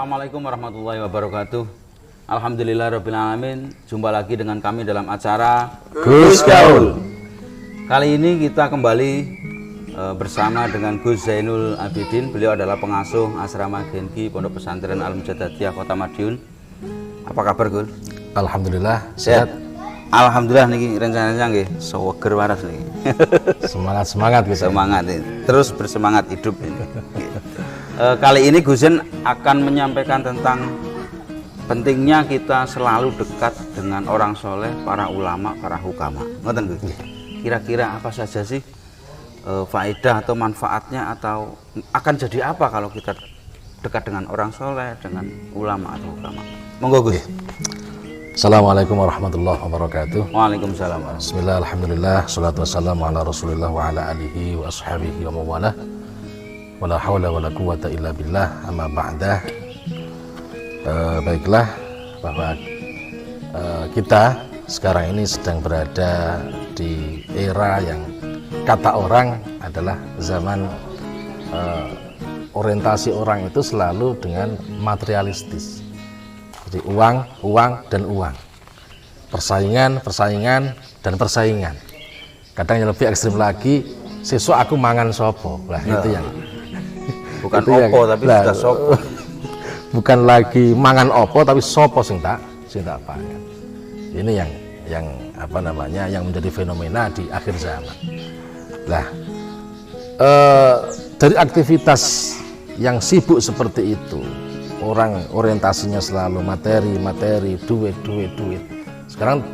Assalamualaikum warahmatullahi wabarakatuh. Alhamdulillahirrabbilalamin. Jumpa lagi dengan kami dalam acara Gus Gaul. Kali ini kita kembali bersama dengan Gus Zainul Abidin. Beliau adalah pengasuh asrama Genki Pondok Pesantren Al Mujadadiyah Kota Madiun. Apa kabar, Gus? Alhamdulillah sehat. Alhamdulillah niki rencananya nggih seger waras niki. Semangat gitu. Semangat ini. Terus bersemangat hidup ini. Kali ini Gus Zain akan menyampaikan tentang pentingnya kita selalu dekat dengan orang soleh, para ulama, para hukama. Ngoten Gus. Kira-kira apa saja sih faedah atau manfaatnya, atau akan jadi apa kalau kita dekat dengan orang soleh, dengan ulama atau hukama? Monggo Gus. Assalamualaikum warahmatullahi wabarakatuh. Waalaikumsalam. Bismillah, alhamdulillah, salatu wassalamu ala rasulillah wa ala alihi wa ashabihi wa mawalah. Wala hawla wala quwata illa billah, amma ba'dah. Baiklah, bahwa kita sekarang ini sedang berada di era yang kata orang adalah zaman orientasi orang itu selalu dengan materialistis. Jadi uang, dan uang. Persaingan, dan persaingan. Kadang yang lebih ekstrim lagi, sesuk aku mangan sopo. Lah itu yang bukan itu opo yang, tapi sudah sopo. Bukan lagi mangan opo tapi sopo sing tak pangan. Ini yang apa namanya, yang menjadi fenomena di akhir zaman. Lah dari aktivitas yang sibuk seperti itu, orang orientasinya selalu materi, duit. Sekarang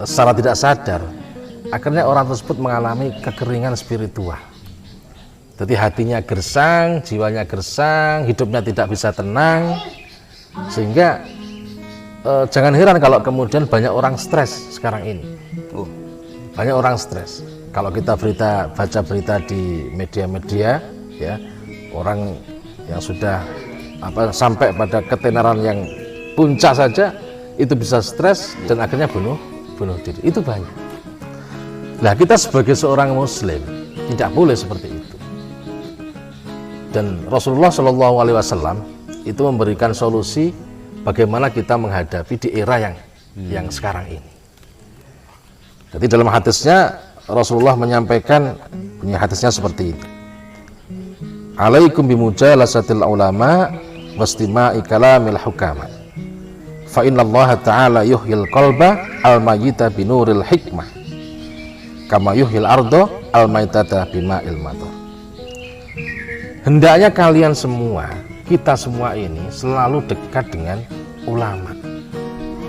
secara tidak sadar akhirnya orang tersebut mengalami kekeringan spiritual. Jadi hatinya gersang, jiwanya gersang, hidupnya tidak bisa tenang, sehingga jangan heran kalau kemudian banyak orang stres sekarang ini. Banyak orang stres. Kalau kita baca berita di media-media, ya, orang yang sudah sampai pada ketenaran yang puncak saja itu bisa stres dan akhirnya bunuh diri. Itu banyak. Nah, kita sebagai seorang muslim tidak boleh seperti itu. Dan Rasulullah Shallallahu Alaihi Wasallam itu memberikan solusi bagaimana kita menghadapi di era yang sekarang ini. Jadi dalam hadisnya Rasulullah menyampaikan, punya hadisnya seperti ini: Alaikum bimujalasatil ulama wastima'i kalamil hukama. Fa inna Allah Ta'ala yuhyil qalba al-mayyita binuril hikmah kama yuhyil ardo al-mayyitata bima'il matar. Hendaknya kalian semua, kita semua ini selalu dekat dengan ulama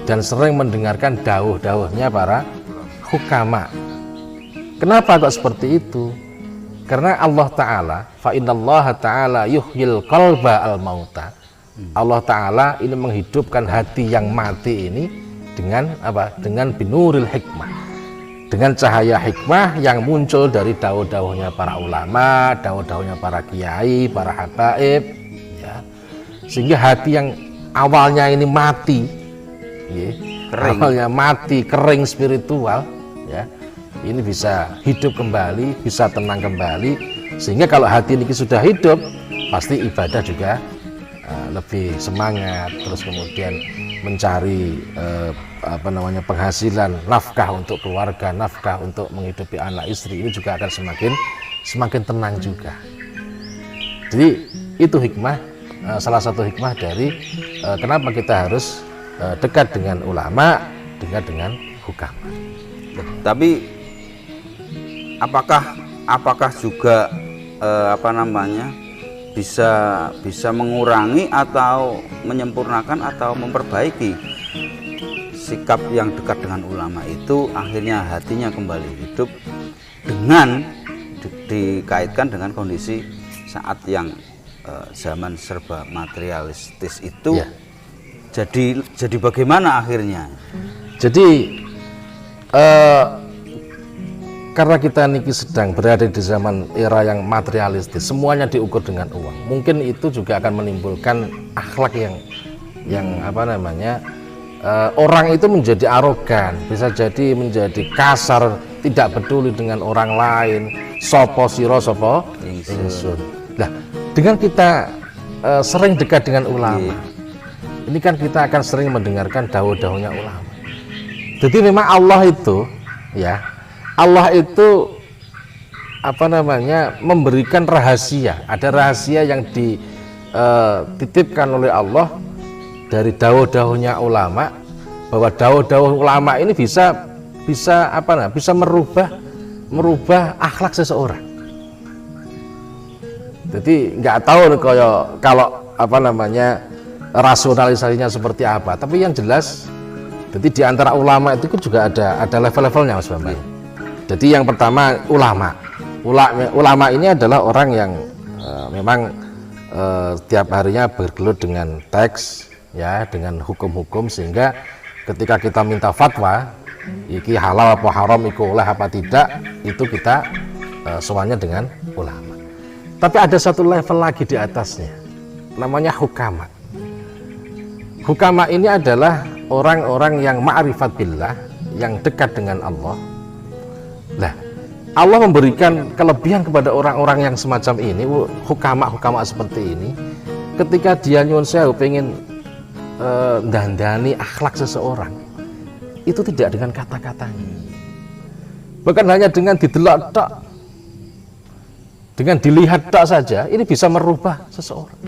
dan sering mendengarkan dawuh-dawuhnya para hukama. Kenapa kok seperti itu? Karena Allah Ta'ala, fa innallaha ta'ala yuhyil qalba al-mauta. Allah Ta'ala ini menghidupkan hati yang mati ini dengan apa? Dengan binuril hikmah. Dengan cahaya hikmah yang muncul dari dawuh-dawuhnya para ulama, dawuh-dawuhnya para kiai, para habaib, ya. Sehingga hati yang awalnya ini mati, ya, awalnya mati, kering spiritual, ya, ini bisa hidup kembali, bisa tenang kembali. Sehingga kalau hati ini sudah hidup, pasti ibadah juga lebih semangat, terus kemudian mencari penghasilan, nafkah untuk keluarga, nafkah untuk menghidupi anak istri, ini juga akan semakin tenang juga. Jadi itu hikmah, salah satu hikmah dari kenapa kita harus dekat dengan ulama, dekat dengan hukama. Tapi apakah juga bisa mengurangi atau menyempurnakan atau memperbaiki sikap yang dekat dengan ulama itu, akhirnya hatinya kembali hidup dengan dikaitkan dengan kondisi saat yang zaman serba materialistis itu, ya. Jadi bagaimana akhirnya? Jadi karena kita niki sedang berada di zaman era yang materialistis, semuanya diukur dengan uang. Mungkin itu juga akan menimbulkan akhlak yang orang itu menjadi arogan, bisa jadi menjadi kasar, tidak peduli dengan orang lain, sopo siro sopo ingsun. Nah, dengan kita sering dekat dengan ulama. Ini kan kita akan sering mendengarkan dawuh-dawuhnya ulama. Jadi memang Allah itu, ya, Allah itu apa namanya, memberikan rahasia. Ada rahasia yang dititipkan oleh Allah dari dawuh-dawuhnya ulama, bahwa dawuh-dawuh ulama ini bisa merubah akhlak seseorang. Jadi nggak tahu kalau apa namanya rasionalisasinya seperti apa, tapi yang jelas, jadi di antara ulama itu juga ada level-levelnya, Mas Bambang. Jadi yang pertama ulama ini adalah orang yang memang setiap harinya bergelut dengan teks, ya, dengan hukum-hukum, sehingga ketika kita minta fatwa, iki halal apa haram, iku oleh apa tidak, itu kita soalnya dengan ulama. Tapi ada satu level lagi di atasnya, namanya hukama. Hukama ini adalah orang-orang yang ma'rifat billah, yang dekat dengan Allah. Nah, Allah memberikan kelebihan kepada orang-orang yang semacam ini, hukama seperti ini, ketika dia nyuwun sewu pengen dandani akhlak seseorang, itu tidak dengan kata-katanya, bukan hanya dengan didelok tok, dengan dilihat tok saja, ini bisa merubah seseorang.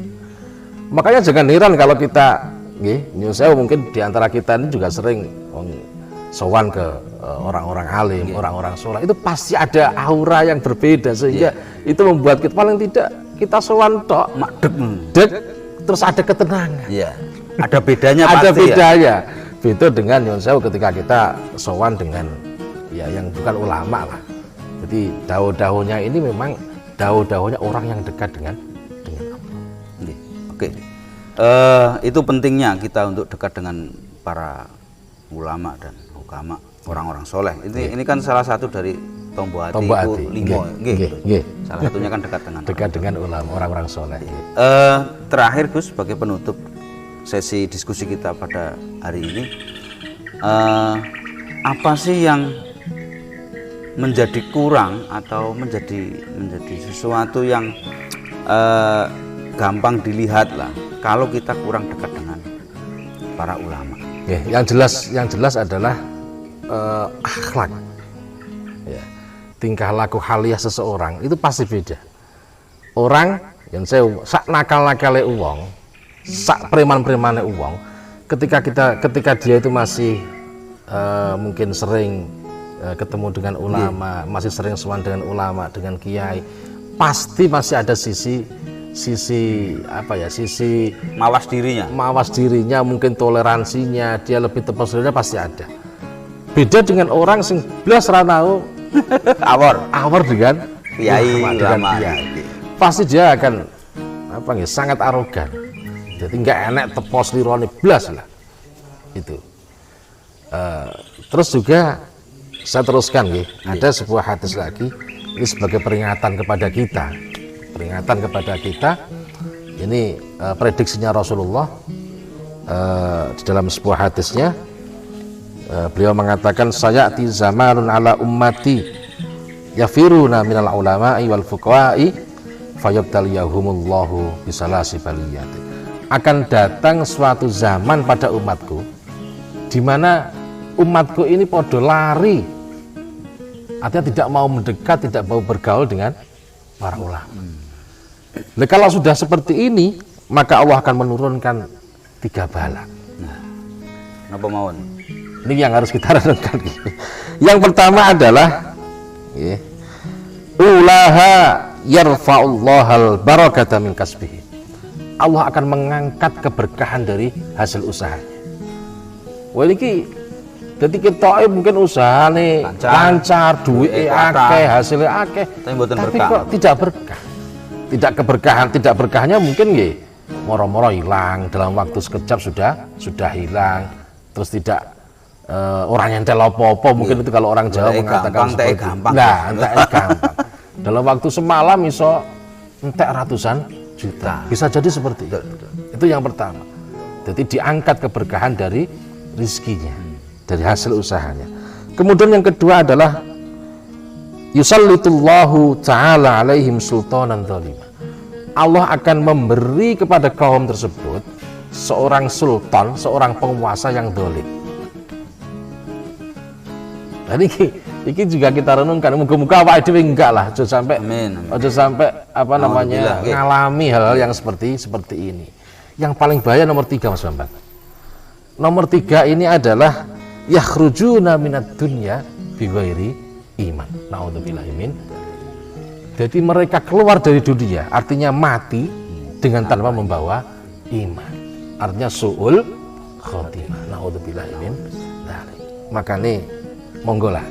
Makanya jangan heran kalau kita, nyuwun sewu, mungkin diantara kita ini juga sering sowan ke orang-orang alim, orang-orang soleh, itu pasti ada aura yang berbeda, sehingga itu membuat kita, paling tidak kita sowan tok, dek, terus ada ketenangan. Ada bedanya ada pasti, bedanya. Beda dengan nyuwun sewu ketika kita sowan dengan yang bukan ulama lah. Jadi dawuh-dawuhnya ini memang dawuh-dawuhnya orang yang dekat dengan Allah. Oke. Itu pentingnya kita untuk dekat dengan para ulama dan hukama, orang-orang soleh. Ini kan salah satu dari tombo hati limo. Salah satunya kan dekat dengan ulama, orang-orang soleh. Terakhir Gus, sebagai penutup sesi diskusi kita pada hari ini, apa sih yang menjadi kurang atau menjadi sesuatu yang gampang dilihat lah kalau kita kurang dekat dengan para ulama? Yang jelas adalah akhlak, tingkah laku haliah seseorang itu pasti beda. Orang yang saya sak nakal-nakale uang, sak preman-premane uang, ketika dia itu masih mungkin sering ketemu dengan ulama, masih sering sowan dengan ulama, dengan kiai, pasti masih ada sisi mawas dirinya, mungkin toleransinya, dia lebih terpesona, pasti ada. Beda dengan orang sing blas ra tau awor dengan kiai, ulama, pasti dia akan sangat arogan. Jadi nggak enak tepos lirone blas lah itu. Terus juga saya teruskan, ada sebuah hadis lagi, ini sebagai peringatan kepada kita. Ini prediksinya Rasulullah di dalam sebuah hadisnya. Beliau mengatakan, sayati zamanun ala ummati yafiruna minal ulama'i wal fuqaha'i fayabtaliyahumullahu bisalasi baliyati. Akan datang suatu zaman pada umatku di mana umatku ini podo lari, artinya tidak mau mendekat, tidak mau bergaul dengan para ulama. Nah, kalau sudah seperti ini, maka Allah akan menurunkan 3 bala. Napa mawon? Ini yang harus kita renungkan. Yang pertama adalah ulaha yarfa'ullahal barakata min kasbihi. Allah akan mengangkat keberkahan dari hasil usahanya. Wah iki dadi ketoke mungkin usahane lancar, duwike akeh, hasilnya akeh, tapi kok tidak berkah. Tidak berkahnya mungkin moro-moro hilang, dalam waktu sekejap sudah hilang, terus tidak orang nyentel apa-apa, mungkin itu kalau orang Jawa mengatakan seperti gampang. Entek gampang. Dalam waktu semalam iso entek ratusan juta. Bisa jadi seperti itu. Itu yang pertama. Jadi diangkat keberkahan dari rizkinya, dari hasil usahanya. Kemudian yang kedua adalah yusallitullahu ta'ala alaihim sultanan zalimah. Allah akan memberi kepada kaum tersebut seorang sultan, seorang penguasa yang dolim. Nah, ini juga kita renungkan. Muka-muka apa itu enggak lah, jangan sampai, jangan sampai apa namanya ngalami hal-hal yang seperti ini. Yang paling bahaya nomor 3, Mas Bambang. Nomor 3 ini adalah yakhrujuna minad dunya bighairi iman. Naudzubillah min. Jadi mereka keluar dari dunia, artinya mati dengan tanpa membawa iman. Artinya su'ul khotimah. Naudzubillah min. Maka nih monggo lah.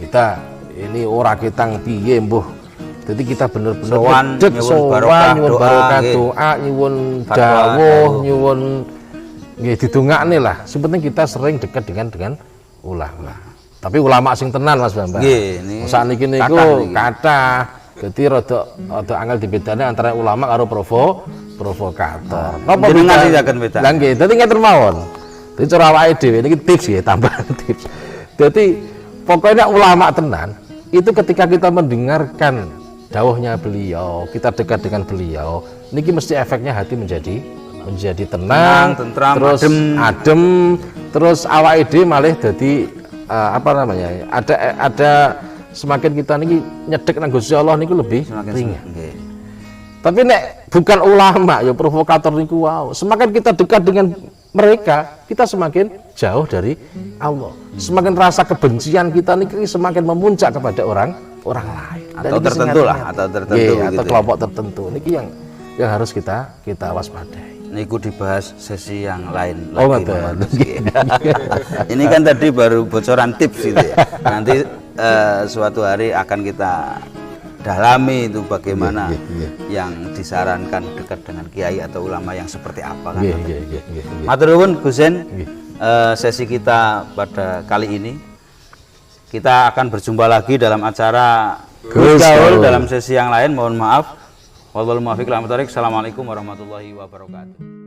Kita ini ora kitang piye mbuh. Jadi kita bener-bener dedek sowan nyuwun barokah doa, nyuwun dawuh, nyuwun nggih didongakne lah. Sepenting kita sering dekat dengan ulama. Tapi ulama sing tenan Mas Bambang. Nggih, sakniki niku kathah. Dadi rada angel dibedane antara ulama karo provokator. Napa bedaken beda? Lah nggih, dadi ngaten mawon. Dadi cara awake dhewe niki tips nggih, tambahan tips. Dadi pokoknya ulama tenan itu ketika kita mendengarkan dawuhnya beliau, kita dekat dengan beliau, niki mesti efeknya hati menjadi tenang, tentram, terus adem, terus awake dhewe malih dadi apa namanya? Ada semakin kita niki nyedek nang Gusti Allah niku lebih ringan. Tapi nek bukan ulama ya provokator niku wow, semakin kita dekat dengan mereka, kita semakin jauh dari Allah. Semakin rasa kebencian kita niki semakin memuncak kepada orang lain. Atau tertentu lah, atau tertentu gitu, atau kelompok tertentu. Niki yang harus kita waspadai. Niku dibahas sesi yang lain lagi. Betul. Ini kan tadi baru bocoran tips gitu ya. Nanti suatu hari akan kita dalami itu bagaimana yang disarankan dekat dengan kiai atau ulama yang seperti apa kan. Matur nuwun Gus Zain. Sesi kita pada kali ini kita akan berjumpa lagi dalam acara Gaul dalam sesi yang lain. Mohon maaf. Wallahul muwaffiq. Assalamualaikum warahmatullahi wabarakatuh.